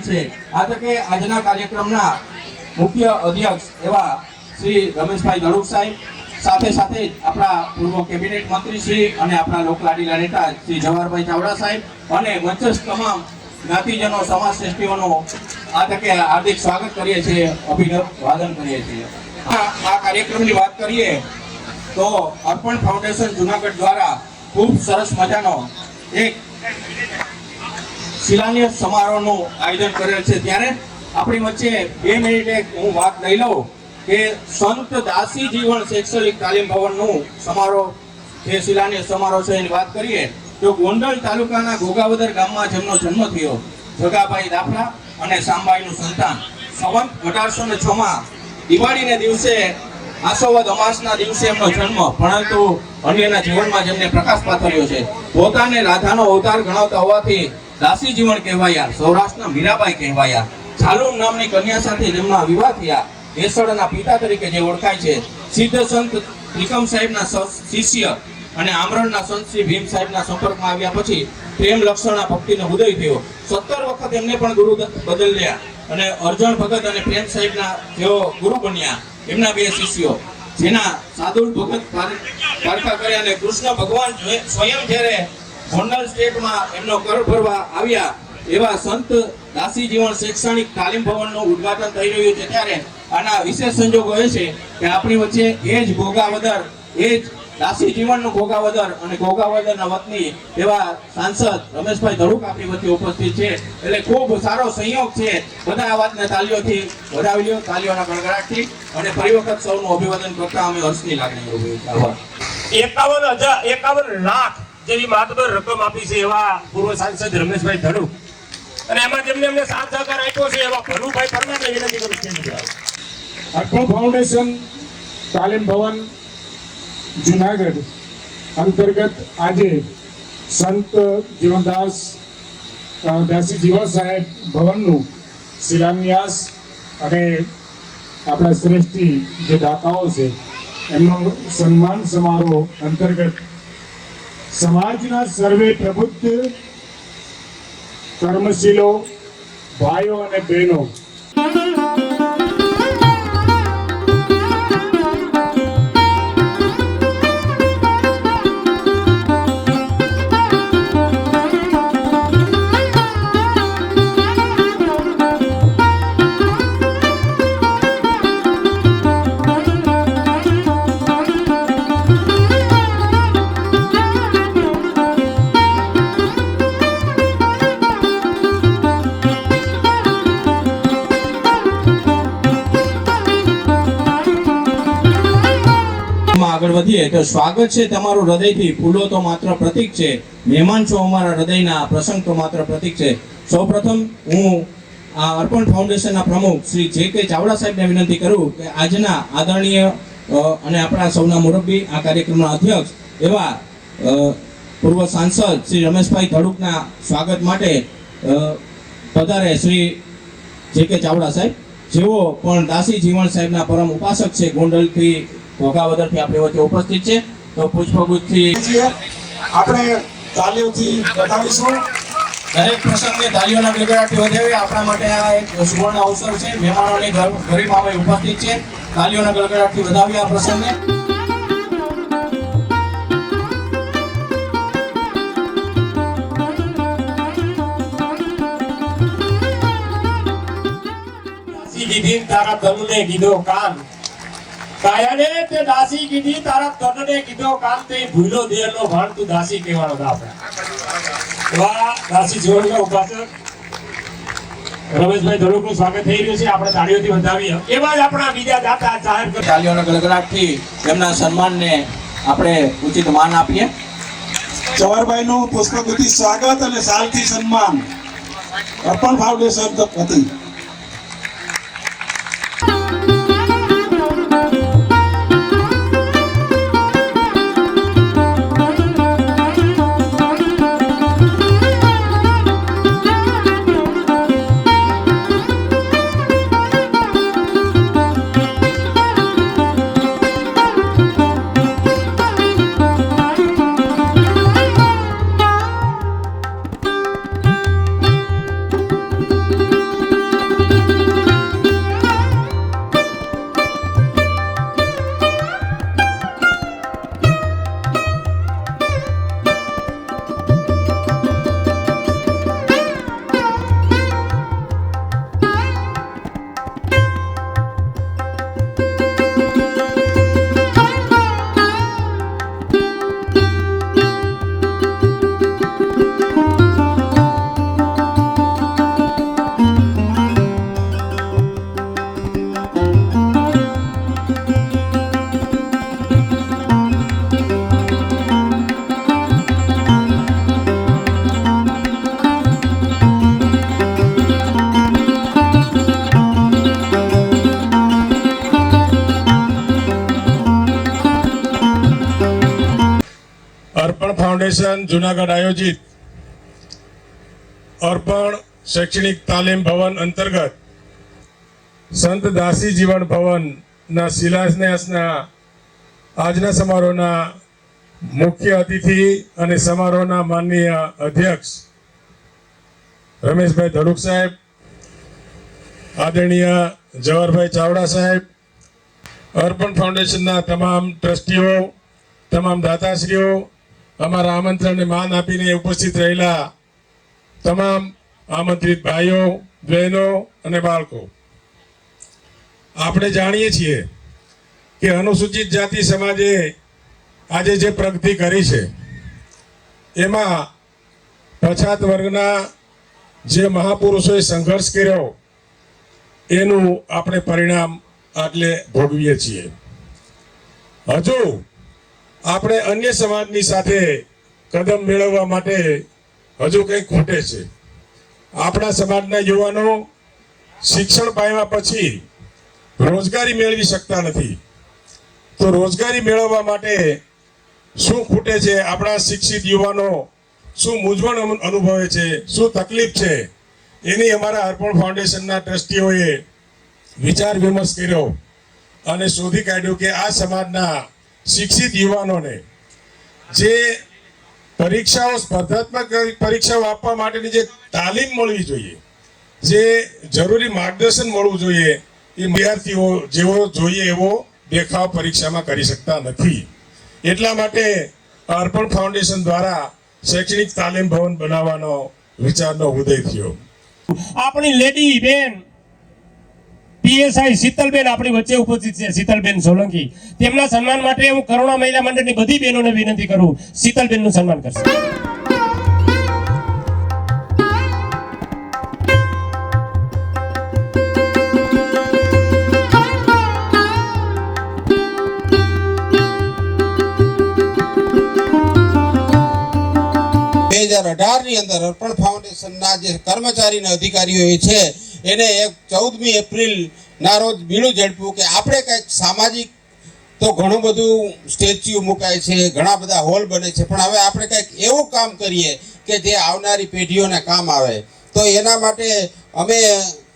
છે। આ તકે આજના કાર્યક્રમના મુખ્ય અધ્યક્ષ એવા શ્રી રમેશભાઈ ધડુક સાહેબ, સાથે સાથે આપણા પૂર્વ કેબિનેટ મંત્રી શ્રી અને આપણા લોકલાડીલા નેતા શ્રી જવાહરભાઈ ચાવડા સાહેબ અને મંચસ્થ તમામ જ્ઞાતિજનો, સમાજ શ્રેષ્ઠીઓનો આ તકે હાર્દિક સ્વાગત કરીએ છીએ, અભિવાદન કરીએ છીએ। આ કાર્યક્રમની વાત કરીએ તો અર્પણ ફાઉન્ડેશન જુનાગઢ દ્વારા ખૂબ સરસ મજાનો એક શિલાન્યાસ સમારોહનું આયોજન કરેલ છે। ત્યારે આપણી વચ્ચે 2 મિનિટે હું વાત લઈ લઉં કે સંત દાસી જીવન શૈક્ષણિક તાલીમ ભવનનું સમારોહ જે શિલાન્યાસ સમારોહ છે એની વાત કરીએ તો ગોંડલ તાલુકાના ઘોઘાવદર ગામમાં જેમનો જન્મ થયો, જગાભાઈ દાફલા અને સાંબાઈનું સંતાન, સંવત 1806માં દિવાળીને દિવસે આસોવદ અમાસના દિવસે એમનો જન્મ, પરંતુ અન્યના જીવનમાં જેમને પ્રકાશ પાથર્યો છે। પોતાને રાધાનો અવતાર ગણાવતા હોવાથી દાસી જીવન કહેવાયા, સૌરાષ્ટ્રના મીરાબાઈ કહેવાયા। ઝાલુમ નામની કન્યા સાથે જેમના વિવાહ થયા, એસડના પિતા તરીકે જે ઓળખાય છે। સિદ્ધ સંત ત્રિકમ સાહેબના શિષ્ય અને આમરણના સંત શ્રી ભીમ સાહેબના સંપર્કમાં આવ્યા પછી પ્રેમ લક્ષણના ભક્તિનો ઉદય થયો। 17 વખત એમને પણ ગુરુ બદલ્યા અને અર્જુન ભગત અને પ્રેમ સાહેબના જેઓ ગુરુ બન્યા। એમના 2 શિષ્યો જેના સાદુલ ભગત પારખા કર્યા અને કૃષ્ણ ભગવાન સ્વયં જ્યારે ગોંડલ સ્ટેટમાં એમનો કર ભરવા આવ્યા એવા સંત દાસી જીવન શૈક્ષણિક તાલીમ ભવનનું ઉદ્ઘાટન થઈ રહ્યું છે। ત્યારે આના વિશેષ સંજોગો એ છે કે આપણી વચ્ચે એ જ ઘોઘાવદર, એ જ દાસી જીવનનું ઘોઘાવદર અને ઘોઘાવદરના વતની એવા સાંસદ રમેશભાઈ ધડુક આપણી વચ્ચે ઉપસ્થિત છે। એટલે ખૂબ સારો સંયોગ છે। બધા આ વાતને તાલીઓથી વધાવી લ્યો, તાલીઓના ગણગણાટથી, અને ફરી વખત સૌનું અભિવાદન કરતા અમે હર્ષની લાગણી અનુભવીએ છીએ। 51 લાખ જેવી માતબર રકમ આપી છે એવા પૂર્વ સાંસદ રમેશભાઈ ધડુક, અને એમાં જેમને અમને સાથ સહકાર આપ્યો છે એવા ભનુભાઈ પરમારને વિનંતી કરું છું। અર્પણ ફાઉન્ડેશન તાલીમ ભવન જુનાગઢ અંતર્ગત આજે સંત જીવનદાસ દાસી જીવન સાહેબ ભવનનું શિલાન્યાસ અને આપણા શ્રેષ્ઠી જે દાતાઓ છે એમનો સન્માન સમારોહ અંતર્ગત સમાજના સર્વે પ્રબુદ્ધ કર્મશીલો ભાઈઓ અને બહેનો આગળ વધીએ તો સ્વાગત છે તમારું હૃદયથી, ફૂલો તો માત્ર પ્રતીક છે, મહેમાન છો અમારા હૃદયના, પ્રસંગ તો માત્ર પ્રતીક છે। સૌપ્રથમ હું આ અર્પણ ફાઉન્ડેશનના પ્રમુખ શ્રી જે.કે. ચાવડા સાહેબને વિનંતી કરું કે આજના આદરણીય અને આપણા સૌના મુરબ્બી, આ કાર્યક્રમના અધ્યક્ષ એવા પૂર્વ સાંસદ શ્રી રમેશભાઈ ધડુકના સ્વાગત માટે પધારે શ્રી જે.કે. ચાવડા સાહેબ, જેઓ પણ દાસી જીવન સાહેબના પરમ ઉપાસક છે, ગોંડલથી ઘોઘાવદરથી આપણી વચ્ચે ઉપસ્થિત છે। તો પુષ્પગુચ્છથી આપણે તાલીઓથી વધાવીશું। દરેક પ્રસંગને તાલીઓના ગડગડાટથી વધાવી આપણા માટે આ એક સુવર્ણ અવસર છે। મહેમાનોની ગરિમામાં ઉપસ્થિત છે, તાલીઓના ગડગડાટથી વધાવી આ પ્રસંગને। કીધી તારા તનુને કીધો કાન, કાયાને તે દાસી કીધી તારા તનને કીધો કાન, તે ભૂલો દેરનો ભાણ તું દાસી કહેવાનો આપણે। વાહ, દાસી જીવનના ઉપાસક રમેશભાઈ ધડુકનું સ્વાગત થઈ રહ્યું છે, આપણે તાળીઓથી વધાવીએ। એવા જ આપણા બીજા દાતા જાહેર કરી તાલીઓના ગડગડાટથી તેમના સન્માનને આપણે ઉચિત માન આપીએ। જવાહરભાઈનું પુષ્પગુચ્છથી સ્વાગત અને સાલથી સન્માન અર્પણ ફાઉન્ડેશન વતી। ફાઉન્ડેશન જુનાગઢ આયોજિત અર્પણ શૈક્ષણિક તાલીમ ભવન અંતર્ગત સંત દાસી જીવન ભવનના શિલાન્યાસના આજના સમારોહના મુખ્ય અતિથિ અને સમારોહના માનનીય અધ્યક્ષ રમેશભાઈ ધડુક સાહેબ, આદરણીય જવાહરભાઈ ચાવડા સાહેબ, અર્પણ ફાઉન્ડેશનના તમામ ટ્રસ્ટીઓ, તમામ દાતાશ્રીઓ, અમારા આમંત્રણને માન આપીને ઉપસ્થિત રહેલા તમામ આમંત્રિત ભાઈઓ, બહેનો અને બાળકો, આપણે જાણીએ છીએ કે અનુસૂચિત જાતિ સમાજે આજે જે પ્રગતિ કરી છે એમાં પછાત વર્ગના જે મહાપુરુષોએ સંઘર્ષ કર્યો એનું આપણે પરિણામ એટલે ભોગવીએ છીએ. હજુ આપણે અન્ય સમાજની સાથે કદમ મેળવવા માટે હજુ કંઈ ખૂટે છે. આપણા સમાજના યુવાનો શિક્ષણ પામ્યા પછી રોજગારી મેળવી શકતા નથી. તો રોજગારી મેળવવા માટે શું ખૂટે છે? આપણા શિક્ષિત યુવાનો શું મૂંઝવણ અનુભવે છે, શું તકલીફ છે, એની અમારા અર્પણ ફાઉન્ડેશનના ટ્રસ્ટીઓએ વિચાર વિમર્શ કર્યો અને શોધી કાઢ્યું કે આ સમાજના શિક્ષિત યુવાનોને જે પરીક્ષાઓ, સ્પર્ધાત્મક પરીક્ષાઓ આપવા માટેની જે તાલીમ મળવી જોઈએ, જે જરૂરી માર્ગદર્શન મળવું જોઈએ, એ વિદ્યાર્થીઓ જેવો જોઈએ એવો દેખાવ પરીક્ષામાં કરી શકતા નથી. એટલા માટે અર્પણ ફાઉન્ડેશન દ્વારા શૈક્ષણિક તાલીમ ભવન બનાવવાનો વિચારનો ઉદય થયો. આપણી લેડી બેન પીએસઆઈ શીતલબેન આપણી વચ્ચે ઉપસ્થિત છે, શીતલબેન સોલંકી. તેમના સન્માન માટે હું કરુણા મહિલા મંડળની બધી બહેનોને વિનંતી કરું, શીતલબેનનું સન્માન કરશે. ની અંદર અર્પણ ફાઉન્ડેશનના જે કર્મચારી અને અધિકારીઓ છે એને 14મી એપ્રિલ ના રોજ બીડું ઝડપ્યું કે આપણે કંઈક સામાજિક, તો ઘણું બધું સ્ટેચ્યુ મુકાય છે, ઘણા બધા હોલ બને છે, પણ હવે આપણે કંઈક એવું કામ કરીએ કે જે આવનારી પેઢીઓને કામ આવે. તો એના માટે અમે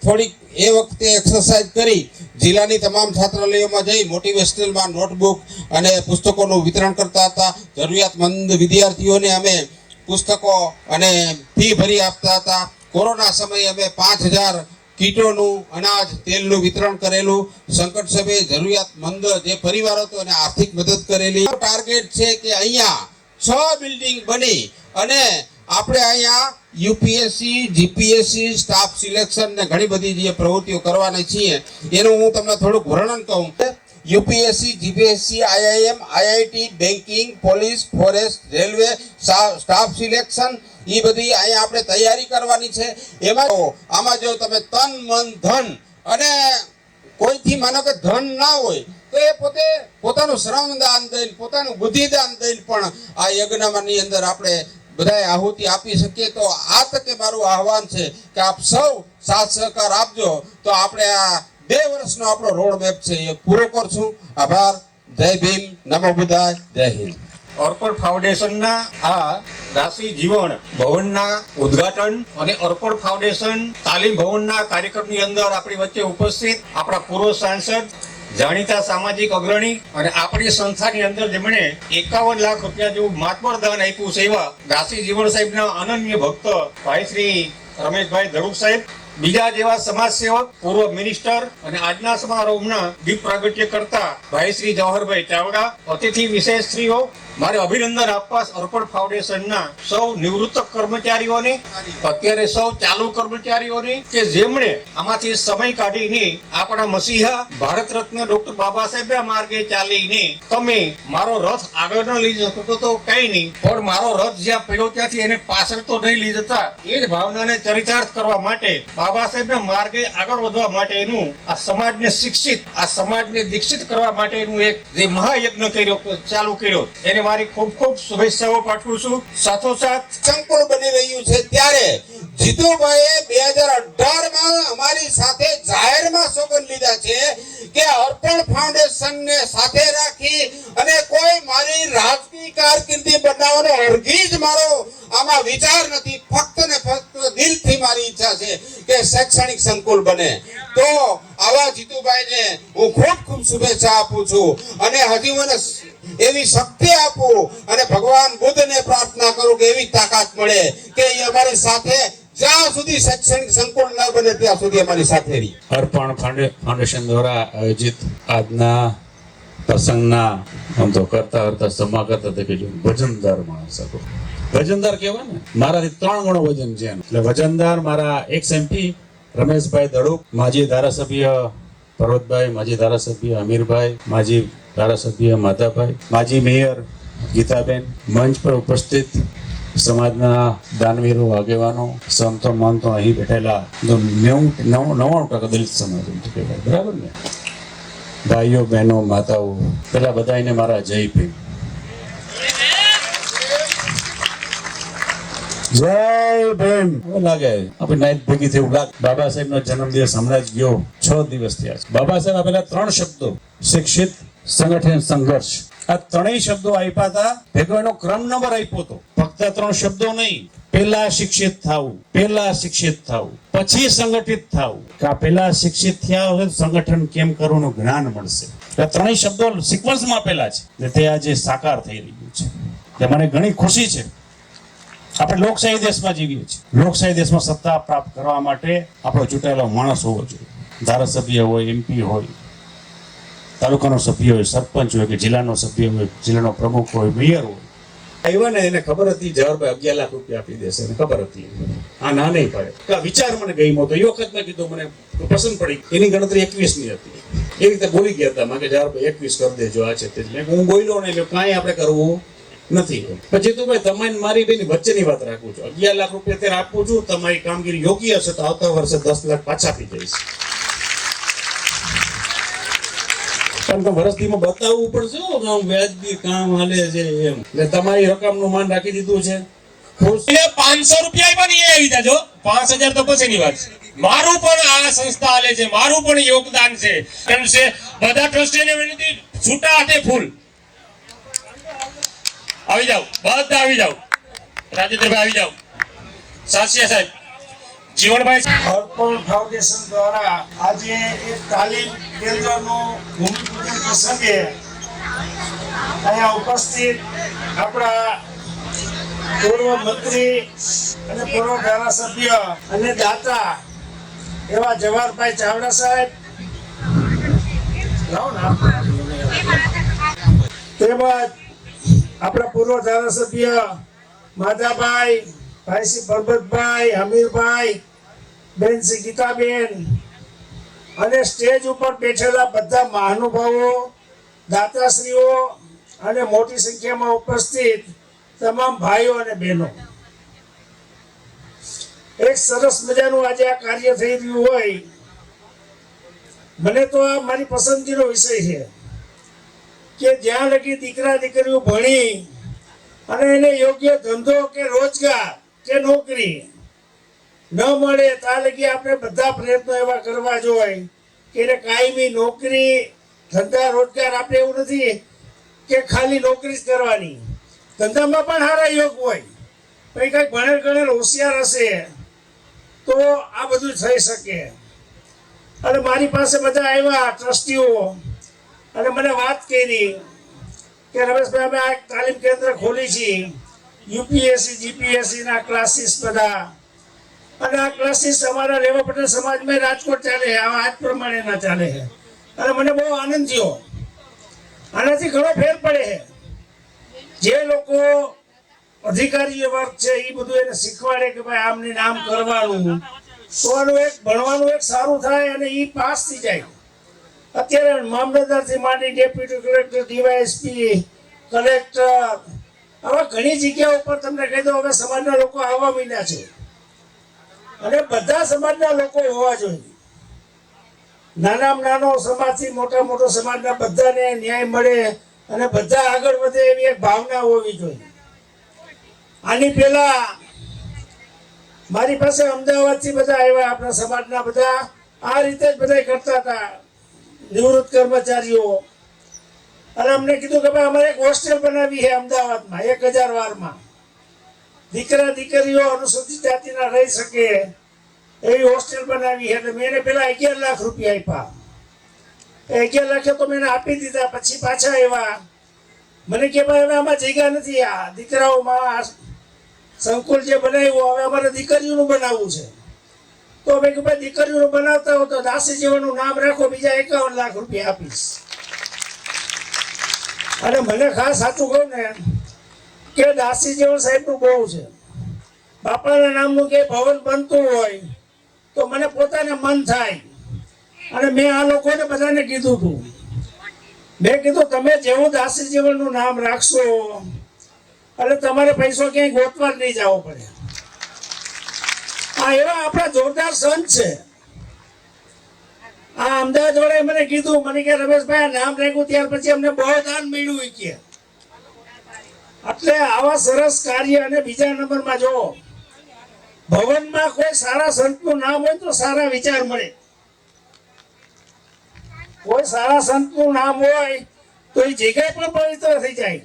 થોડીક એ વખતે એક્સરસાઇઝ કરી, જિલ્લાની તમામ છાત્રાલયોમાં જઈ મોટિવેશનલમાં નોટબુક અને પુસ્તકોનું વિતરણ કરતા હતા. જરૂરિયાતમંદ વિદ્યાર્થીઓને અમે પુસ્તકો અને ફી ભરી આપતા હતા. કોરોના સમયે અમે 5000 કીટોનું અનાજ, તેલનું વિતરણ કરેલું. સંકટ સમયે જરૂરિયાતમંદ જે પરિવારો હતો એને આર્થિક મદદ કરેલી. ટાર્ગેટ છે કે અહીંયા 6 બિલ્ડિંગ બની અને આપણે અહીંયા યુપીએસસી, જીપીએસસી, સ્ટાફ સિલેક્શન ને ઘણી બધી જે પ્રવૃત્તિઓ કરવાની છીએ એનું હું તમને થોડુંક વર્ણન કહું. UPSC, GPSC, IIM, IIT, banking, police, forest, railway, staff selection, એ બધી અહીંયા આપણે તૈયારી કરવાની છે. એમાં આમાં જો તમે તન, મન, ધન અને કોઈથી માનો કે ધન ના હોય તો એ પોતે પોતાનું શ્રમ દાન દઈને, પોતાનું બુદ્ધિ દાન દઈને પણ આ યજ્ઞની અંદર આપણે બધાએ આહુતિ આપી શકીએ. તો આ તકે મારું આહવાન છે કે આપ સૌ સાથ સહકાર આપજો તો આપણે આ 2 વર્ષનો આપણો રોડ મેપ છે એ પૂરો કરશું. આભાર. જય ભીમ, નમો બુદ્ધાય, જય હિન્દ. અર્પણ ફાઉન્ડેશનના આ દાસી જીવન ભવનના ઉદ્ઘાટન અને અર્પણ ફાઉન્ડેશન તાલીમ ભવનના કાર્યક્રમની અંદર આપણી વચ્ચે ઉપસ્થિત આપણા પૂર્વ સાંસદ, જાણીતા સામાજિક અગ્રણી અને આપણી સંસ્થાની અંદર જેમણે 51 લાખ રૂપિયા જેવું મહાત્મા દાન આપ્યું છે એવા દાસી જીવન સાહેબના અનન્ય ભક્ત ભાઈ શ્રી રમેશભાઈ ધડુક સાહેબ, બીજા જેવા સમાજ સેવક, પૂર્વ મિનિસ્ટર અને આજના સમારોહના દીપ પ્રાગટ્ય કરતા ભાઈ શ્રી જવાહરભાઈ ચાવડા, અતિથિ વિશેષશ્રીઓ, મારે અભિનંદન આપવા અર્પણ ફાઉન્ડેશનના સૌ નિવૃત્ત કર્મચારીઓને, અત્યારે સૌ ચાલુ કર્મચારીઓને કે જેમણે આમાંથી સમય કાઢીને આપણા મસીહા ભારત રત્ન ડોક્ટર બાબા સાહેબના માર્ગે ચાલીને તમે મારો રથ આગળ ન લઈ જતો તો કઈ નહીં, પણ મારો રથ જ્યાં પડ્યો ત્યાંથી એને પાછળ તો નહીં લઈ જતા, એ જ ભાવનાને ચરિતાર્થ કરવા માટે બાબા સાહેબના માર્ગે આગળ વધવા માટેનું આ સમાજને શિક્ષિત, આ સમાજને દીક્ષિત કરવા માટેનું એક જે મહાયજ્ઞ ચાલુ કર્યો એને મારી ખૂબ ખૂબ શુભેચ્છાઓ પાઠવું છું. સાથોસાથ સંકુલ બની રહ્યું છે ત્યારે જીતુભાઈએ 2018માં અમારી સાથે જાહેરમાં સોગંદ લીધા છે કે અર્પણ ફાઉન્ડેશનને સાથે રાખી અને કોઈ મારી રાજકીય કારકિર્દી બનાવવાનો હરગીજ મારો આમાં વિચાર નથી, ફક્ત ને ફક્ત દિલથી મારી ઈચ્છા છે કે શૈક્ષણિક સંકુલ બને. તો આવા જીતુભાઈને હું ખૂબ ખૂબ શુભેચ્છા આપું છું અને હજી મને એવી શક્તિ આપું અને ભગવાન બુદ્ધને પ્રાર્થના કરું કે એવી તાકાત મળે કે એ અમારી સાથે જ્યાં સુધી શૈક્ષણિક સંકુલ ન બને ત્યાં સુધી અમારી સાથે રહી. અર્પણ ફાઉન્ડેશન દ્વારા આયોજિત આજના પ્રસંગના આમ તો કરતા સમાગત કે વજનદાર માણસ હતો. વજનદાર કહેવાય ને, મારાથી 3 ગણો વજન છે એટલે વજનદાર. મારા એક્સ એમપી રમેશભાઈ દડુક, માજી ધારાસભ્ય પર્વતભાઈ, માજી ધારાસભ્ય અમીરભાઈ, માજી ધારાસભ્ય માધાભાઈ, માજી મેયર ગીતાબેન, મંચ પર ઉપસ્થિત સમાજના દાનવીરો, આગેવાનો, સંતો મહંતો, અહીં બેઠેલા 99% દલિત સમાજ કહેવાય, બરાબર ને, ભાઈઓ બહેનો માતાઓ, પેલા બધાને મારા જય ભીમ. જય ભીમ. એવું લાગે આપણે નાઈટ ભેગી થયું લાગે. બાબા સાહેબ નો જન્મદિવસ હમણાં જ ગયો, 6 દિવસ થયા છે. બાબા સાહેબ આપેલા 3 શબ્દો, શિક્ષિત, સંગઠન, સંઘર્ષ. આ 3 શબ્દો આપ્યા હતા, ભેગો એનો ક્રમ નંબર આપ્યો હતો. ફક્ત 3 શબ્દો નહીં, પહેલા શિક્ષિત થવું, પછી સંગઠિત થવું. પેલા શિક્ષિત થયા હોય તો સંગઠન કેમ કરવાનું જ્ઞાન મળશે. આ 3 શબ્દો સિક્વન્સમાં આપેલા છે ને તે આજે સાકાર થઈ રહ્યું છે. તે મને ઘણી ખુશી છે. આપણે લોકશાહી દેશમાં જીવીએ છીએ. લોકશાહી દેશમાં સત્તા પ્રાપ્ત કરવા માટે આપણો ચૂંટાયેલો માણસ હોવો જોઈએ. ધારાસભ્ય હોય, એમપી હોય, તાલુકાનો સભ્ય હોય, સરપંચ હોય કે જિલ્લાનો સભ્ય હોય, જિલ્લાનો પ્રમુખ હોય, મેયર હોય. આવ્યા ને એને ખબર હતી જવાહરભાઈ 11 લાખ રૂપિયા આપી દેશે, એને ખબર હતી. આ ના નહીં પડે. વિચાર મને ગમ્યો તો એ વખત મેં કીધું, મને પસંદ પડી. એની ગણતરી 21 ની હતી. એ રીતે બોલી ગયા હતા કે જવાહરભાઈ 21 કરી દેજો, આ છે તે. હું બોલ્યો ને એટલે કાંઈ આપણે કરવું નથી. પછી તો ભાઈ તમારી મારી બેની વચ્ચેની વાત રાખું છું. 11 લાખ રૂપિયા અત્યારે આપું છું. તમારી કામગીરી યોગ્ય હશે તો આવતા વર્ષે 10 લાખ પાછા આપી જઈશ. પણ વર્ષદીમાં બતાવવું પડશે વ્યાજબી કામ હાલે છે એમ. એટલે તમારી રકમનું માન રાખી દીધું છે. 500 રૂપિયા પણ એ આવી જાજો, 5000 તો પછીની વાત છે. મારું પણ આ સંસ્થા હાલે છે, મારું પણ યોગદાન છે. બધા ટ્રસ્ટીને વિનંતી, છૂટા હાથે ફૂલ આવી જાવ, બધા આવી જાવ. રાજેન્દ્રભાઈ આવી જાવ, સાસિયા સાહેબ, જીવનભાઈ. અર્પણ ફાઉન્ડેશન દ્વારા આજે એક તાલીમ કેન્દ્રનું ભૂમિપૂજન પ્રસંગે અહીંયા ઉપસ્થિત આપણા પૂર્વ મંત્રી અને પૂર્વ ધારાસભ્ય અને દાતા એવા જવાહરભાઈ ચાવડા સાહેબ, તેમજ આપણા પૂર્વ ધારાસભ્ય માધાભાઈ, ભાઈશ્રી પરબતભાઈ, અમીરભાઈ, બેનશ્રી ગીતાબેન અને સ્ટેજ ઉપર બેઠેલા બધા મહાનુભાવો, દાતાશ્રીઓ અને મોટી સંખ્યામાં ઉપસ્થિત તમામ ભાઈઓ અને બહેનો. એક સરસ મજાનું આજે આ કાર્ય થઈ રહ્યું હોય, મને તો આ મારી પસંદગીનો વિષય છે કે જ્યાં લગી દીકરા દીકરીઓ ભણી અને એને યોગ્ય ધંધો કે રોજગાર કે નોકરી ન મળે ત્યાં લગી આપણે બધા પ્રયત્નો એવા કરવા જોઈએ કે એને કાયમી નોકરી, ધંધા, રોજગાર. આપણે એવું નથી કે ખાલી નોકરી જ કરવાની, ધંધામાં પણ સારા યોગ હોય. પછી કંઈક ભણેલ ગણેલ હોશિયાર હશે તો આ બધું થઈ શકે. અને મારી પાસે બધા આવ્યા ટ્રસ્ટીઓ અને મને વાત કરી કે રમેશભાઈ, અમે આ તાલીમ કેન્દ્ર ખોલી છે, યુપીએસસી જીપીએસસી ના ક્લાસીસ બધા, અને આ ક્લાસીસ અમારા લેવા પટેલ સમાજમાં રાજકોટ ચાલે છે, આજ પ્રમાણે ના ચાલે છે. અને મને બહુ આનંદ થયો. આનાથી ઘણો ફેર પડે છે. જે લોકો અધિકારીઓ વર્ગ છે એ બધું એને શીખવાડે કે ભાઈ આમને નામ કરવાનું, તો આનું એક ભણવાનું એક સારું થાય અને એ પાસ થઈ જાય. અત્યારે મામલતદારથી માંડી ડેપ્યુટી કલેક્ટર, ડીવાયએસપી, કલેક્ટર, આવા ઘણી જગ્યાઓ ઉપર તમને કહી દઉં હવે સમાજના લોકો આવવા માંડ્યા છે. અને બધા સમાજના લોકો હોવા જોઈએ. નાનામાં નાનો સમાજથી મોટો સમાજના બધાને ન્યાય મળે અને બધા આગળ વધે એવી એક ભાવના હોવી જોઈએ. આની પહેલા મારી પાસે અમદાવાદથી બધા આવ્યા, આપણા સમાજના બધા આ રીતે જ બધા કરતા હતા, નિવૃત્ત કર્મચારીઓ. અને અમને કીધું કે ભાઈ અમારે એક હોસ્ટેલ બનાવી છે અમદાવાદમાં 1000 વારમાં, દીકરા દીકરીઓ અનુસૂચિત જાતિના રહી શકે એવી હોસ્ટેલ બનાવી છે. એટલે મેં એને પેલા 11 લાખ રૂપિયા આપ્યા. 11 લાખ તો મેં એને આપી દીધા. પછી પાછા આવ્યા, મને કે ભાઈ હવે આમાં જગ્યા નથી, આ દીકરાઓમાં સંકુલ જે બનાવ્યું હવે અમારે દીકરીઓનું બનાવવું છે. તો મેં કીધું ભાઈ દીકરીઓનું બનાવતા હો તો દાસી જીવનનું નામ રાખો, બીજા 51 લાખ રૂપિયા આપીશ. અને મને ખાસ સાચું કહું ને કે દાસી જીવન સાહેબનું બહુ છે. બાપાના નામનું કે ભવન બનતું હોય તો મને પોતાને મન થાય. અને મેં આ લોકોને બધાને કીધું હતું, મેં કીધું તમે જેવું દાસી જીવનનું નામ રાખશો એટલે તમારે પૈસો ક્યાંય ગોતવા જ નહીં જવો પડે. આ એવા આપણા જોરદાર સંત છે. આ અમદાવાદ વાળાએ મને કીધું, મને કે રમેશભાઈ આ નામ રાખ્યું ત્યાર પછી અમને બહુ દાન મળ્યું કે. એટલે આવા સરસ કાર્ય. અને બીજા નંબરમાં જો ભવનમાં કોઈ સારા સંતનું નામ હોય તો સારા વિચાર મળે. કોઈ સારા સંતનું નામ હોય તો એ જગ્યા પણ પવિત્ર થઈ જાય.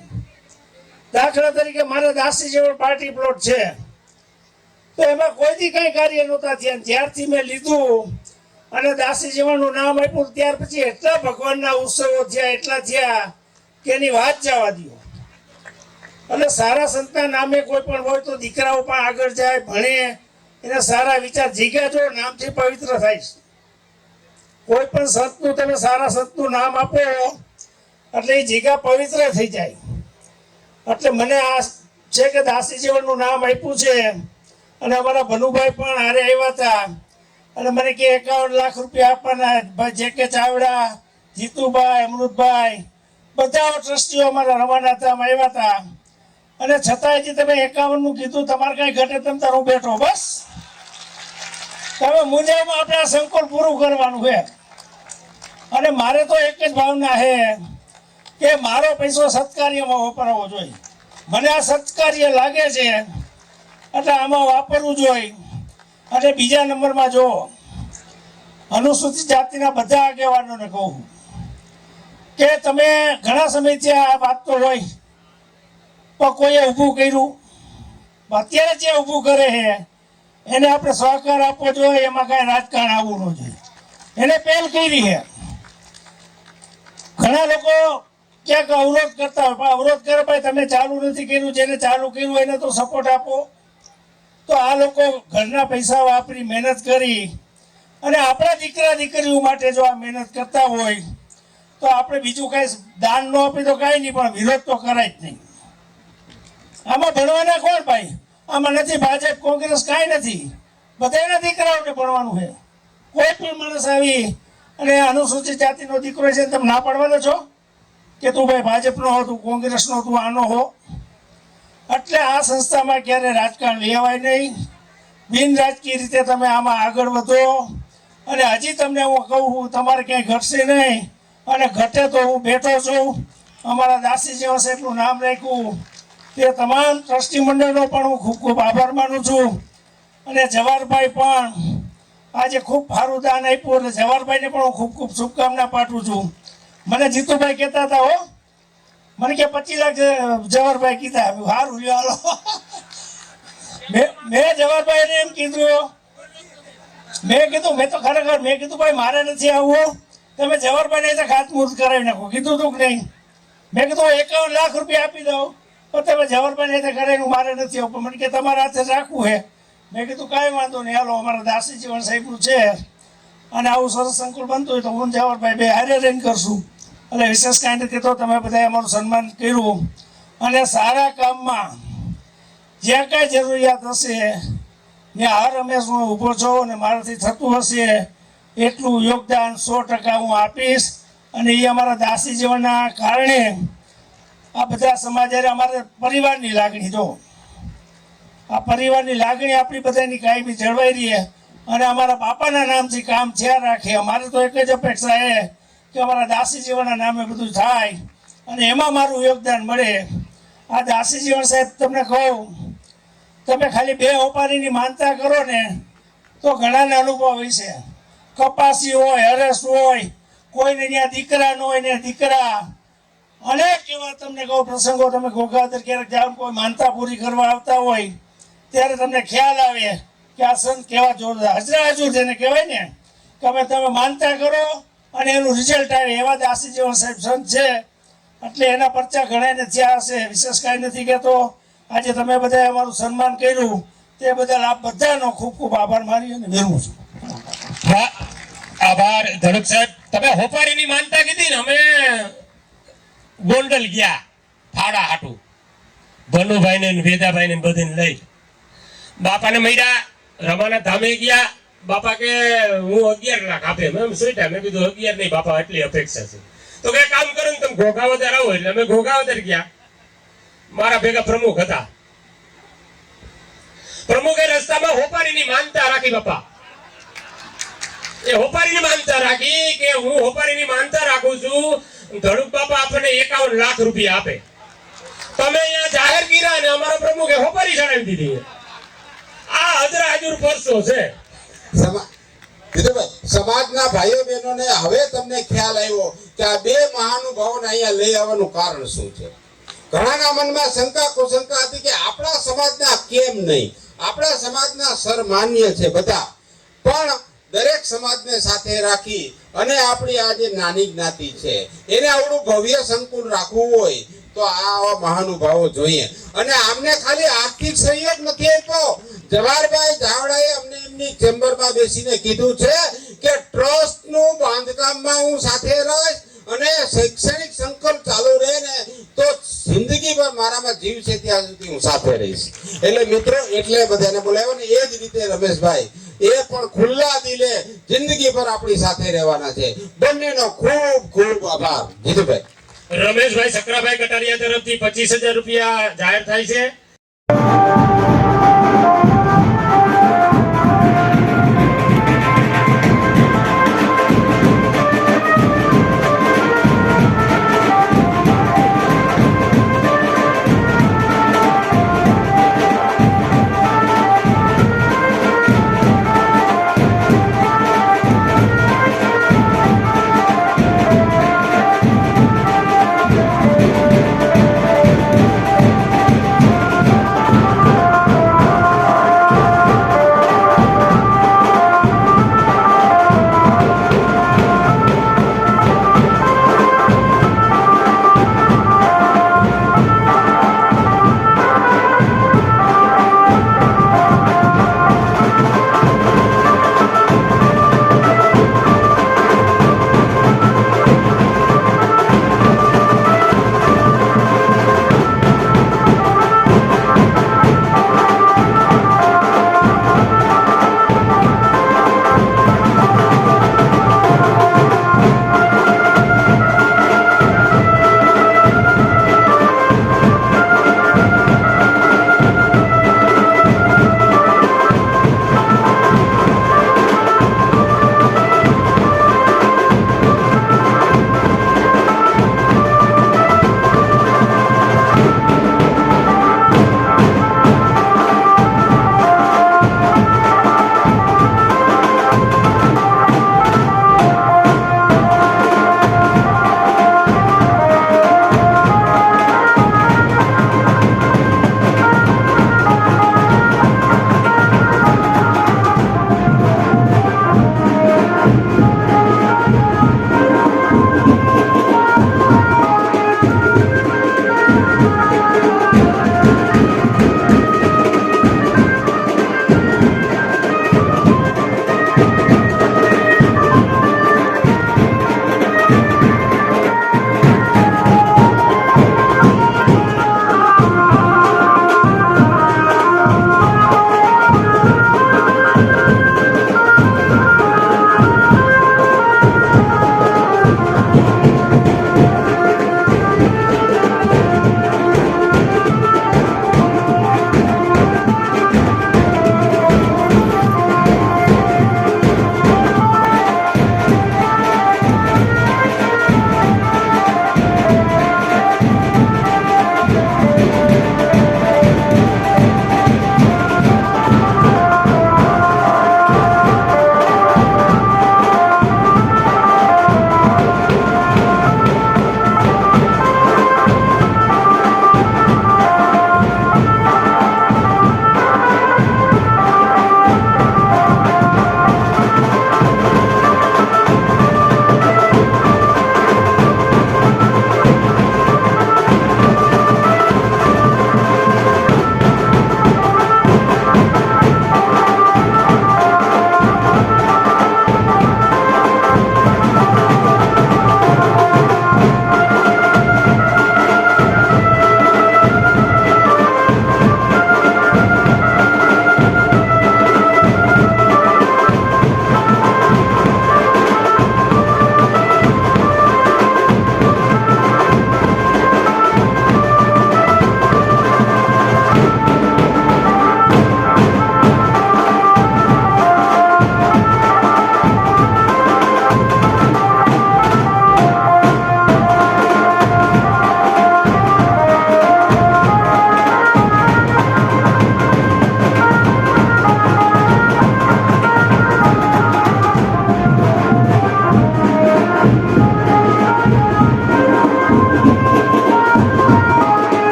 દાખલા તરીકે મારે દાસી જીવન પાર્ટી પ્લોટ છે, તો એમાં કોઈથી કઈ કાર્ય નહોતા થયા. જ્યારથી મેં લીધું અને દાસી જીવનનું નામ આપ્યું ત્યાર પછી એટલા ભગવાનના ઉત્સવો થયા, એટલા થયા કે એની વાત જવા દો. એટલે સારા સંતના નામે કોઈ પણ હોય તો દીકરાઓ પણ આગળ જાય, ભણે, એને સારા વિચાર. જગ્યા જો નામથી પવિત્ર થાય. કોઈ પણ સંતનું તમે સારા સંતનું નામ આપો એટલે એ જગ્યા પવિત્ર થઈ જાય. એટલે મને આ છે કે દાસી જીવનનું નામ આપ્યું છે. અને અમારા ભનુભાઈ પણ હારે આવ્યા હતા અને મને કે 51 લાખ રૂપિયા આપવાના. જે કે ચાવડા, જીતુભાઈ, અમૃતભાઈ બધા ટ્રસ્ટીઓ અમારા રવાના હતા, અમે આવ્યા હતા. અને છતાંય તમે 51 નું કીધું, તમારે કઈ ઘટે તેમ તારું બેઠો. બસ તમે મુંજામાં આપણે આ સંકુલ પૂરું કરવાનું છે. અને મારે તો એક જ ભાવના છે કે મારો પૈસો સત્કાર્યમાં વપરાવો જોઈએ. મને આ સત્કાર્ય લાગે છે એટલે આમાં વાપરવું જોઈએ. અને બીજા નંબરમાં જો અનુસૂચિત જાતિના બધા આગેવાનોને કહું કે તમે ઘણા સમયથી આ વાત તો હોય પણ કોઈએ ઊભું કર્યું, અત્યારે જે ઊભું કરે છે એને આપણે સહકાર આપવો જોઈએ. એમાં કાંઈ રાજકારણ આવવું ન જોઈએ. એને પહેલ કરી છે. ઘણા લોકો ક્યાંક અવરોધ કરતા હોય, પણ અવરોધ કરે ભાઈ તમે ચાલુ નથી કર્યું, જેને ચાલુ કર્યું એને તો સપોર્ટ આપો. તો આ લોકો ઘરના પૈસા વાપરી મહેનત કરી અને આપણા દીકરા દીકરીઓ માટે જો આ મહેનત કરતા હોય તો આપણે બીજું કાંઈ દાન ન આપી તો કાંઈ નહીં, પણ વિરોધ તો કરાય જ નહીં. આમાં ભણવાના કોણ ભાઈ? આમાં નથી ભાજપ, કોંગ્રેસ, કાંઈ નથી. બધાના દીકરાઓને ભણવાનું છે. કોઈ પણ માણસ આવી અને અનુસૂચિત જાતિનો દીકરો છે તમે ના પાડવાનો છો કે તું ભાઈ ભાજપનો હો, તું કોંગ્રેસનો, તું આનો હો. એટલે આ સંસ્થામાં ક્યારે રાજકારણ લેવાય નહીં. બિન રાજકીય રીતે તમે આમાં આગળ વધો. અને હજી તમને હું કહું તમારે ક્યાંય ઘટશે નહીં. અને ઘટે તો હું બેઠો છું. અમારા દાસી જીવન સાહેબનું નામ રાખ્યું તે તમામ ટ્રસ્ટી મંડળનો પણ હું ખૂબ ખૂબ આભાર માનું છું. અને જવાહરભાઈ પણ આજે ખૂબ સારું દાન આપ્યું એટલે જવાહરભાઈને પણ હું ખૂબ ખૂબ શુભકામના પાઠવું છું. મને જીતુભાઈ કહેતા હતા હો, મને કે 25 લાખ જવાહરભાઈ કીધા. સારું લ્યો હાલો. મેં જવાહરભાઈને એમ કીધું, મેં તો ખરેખર મેં કીધું ભાઈ મારે નથી આવવું, તમે જવાહરભાઈને ખાતમુહૂર્ત કરાવી નાખો. કીધું તું કે નહીં? મેં કીધું 51 લાખ રૂપિયા આપી દઉં પણ તમે જવાહરભાઈને કરાવીને મારે નથી આવવું. મને કે તમારા હાથે રાખવું છે. મેં કીધું કાંઈ વાંધો નહીં, હાલો અમારા દાસી જીવન સાહેબનું છે અને આવું સરસ સંકુલ બનતું હોય તો હું જવાહરભાઈ બે હારે રહીને કરશું. એટલે વિશેષ કાંઈ નથી કહેતો, તમે બધાએ અમારું સન્માન કર્યું. અને સારા કામમાં જ્યાં કાંઈ જરૂરિયાત હશે ત્યાં હર હંમેશ હું ઊભો છું અને મારાથી થતું હશે એટલું યોગદાન 100% હું આપીશ. અને એ અમારા દાસી જીવનના કારણે આ બધા સમાજ અમારે પરિવારની લાગણી, જો આ પરિવારની લાગણી આપણી બધાની કાયમી જળવાઈ રહી અને અમારા બાપાના નામથી કામ થયા રાખે. અમારે તો એક જ અપેક્ષા છે કે અમારા દાસી જીવનના નામે બધું થાય અને એમાં મારું યોગદાન મળે. આ દાસી જીવન સાહેબ તમને કહું તમે ખાલી 2 હોપારીની માનતા કરો ને તો ઘણાને અનુભવ હોય છે. કપાસી હોય, હરસ હોય, કોઈને ત્યાં દીકરા ન હોય ને દીકરા, અનેક એવા તમને કહું પ્રસંગો. તમે ઘોઘાવદર ક્યારેક જાઓ, કોઈ માનતા પૂરી કરવા આવતા હોય ત્યારે તમને ખ્યાલ આવે કે આ સંત કેવા જોરદાર હજરા હજુર જેને કહેવાય ને, કે તમે માનતા કરો અને એનું રિઝલ્ટ આવે. એવા દાસી જેવા સાહેબ સંત છે, એટલે એના પરચા ઘણાને થયા હશે. વિશેષ કાંઈ નથી કહેતો. આજે તમે બધાએ અમારું સન્માન કર્યું તે બદલ આપ બધાનો ખૂબ ખૂબ આભાર મારી અને વિરમું છું. હા, આભાર ધડક સાહેબ. તમે હોપારીની માનતા કીધી ને, અમે ગોંડલ ગયા ફાડા હાટું, ભનુભાઈ ને વેદાભાઈ ને બધીને લઈ બાપાને મળ્યા. રમાના ધામે ગયા. બાપા કે હું 11 લાખ આપે. મેં સોચ્યા, મેં કીધું 11 નહીં બાપા, એટલી અપેક્ષા છે. તો કે કામ કરો ને તમે ઘોઘાવદર આવો. એટલે અમે ઘોઘાવદર ગયા. મારા ભેગા પ્રમુખ હતા. પ્રમુખે રસ્તામાં હોપારીની માનતા રાખી. બાપા એ હોપારીની માનતા રાખી કે હું હોપારીની માનતા રાખું છું, ધડુક બાપા આપણને 51 લાખ રૂપિયા આપે. તમે અહીંયા જાહેર કર્યા ને અમારા પ્રમુખે હોપારી ચડાવી દીધી. આ હજરા હજુર પરસો છે. જીતુભાઈ, સમાજના ભાઈઓ બહેનોને હવે તમને ખ્યાલ આવ્યો કે આ 2 મહાનુભાવોને અહીંયા લઈ આવવાનું કારણ શું છે. ઘણાના મનમાં શંકા કુશંકા હતી કે આપણા સમાજના કેમ નહીં, આપણા સમાજના સન્માન્ય છે બધા, પણ દરેક સમાજને સાથે રાખી અને આપણી આ જે નાની જ્ઞાતિ છે એને આવડું ભવ્ય સંકુલ રાખવું હોય તો આવા મહાનુભાવો જોઈએ. અને આમને ખાલી આર્થિક સહયોગ નથી આપ્યો. જવાહરભાઈ ચાવડાએ અમને એમની ચેમ્બરમાં બેસીને કીધું છે કે ટ્રસ્ટનું બાંધકામમાં હું સાથે રહીશ અને શૈક્ષણિક સંકલ્પ ચાલુ રહે ને તો જિંદગીભર મારામાં જીવ છે ત્યાં સુધી હું સાથે રહીશ. એટલે મિત્રો, એટલે બધાને બોલાવ્યો ને. એ જ રીતે રમેશભાઈ એ પણ ખુલ્લા દિલે જિંદગીભર આપણી સાથે રહેવાના છે. બંનેનો ખૂબ ખૂબ આભાર. જીતુભાઈ. રમેશભાઈ સકરાભાઈ કટારિયા તરફથી 25,000 રૂપિયા જાહેર થાય છે.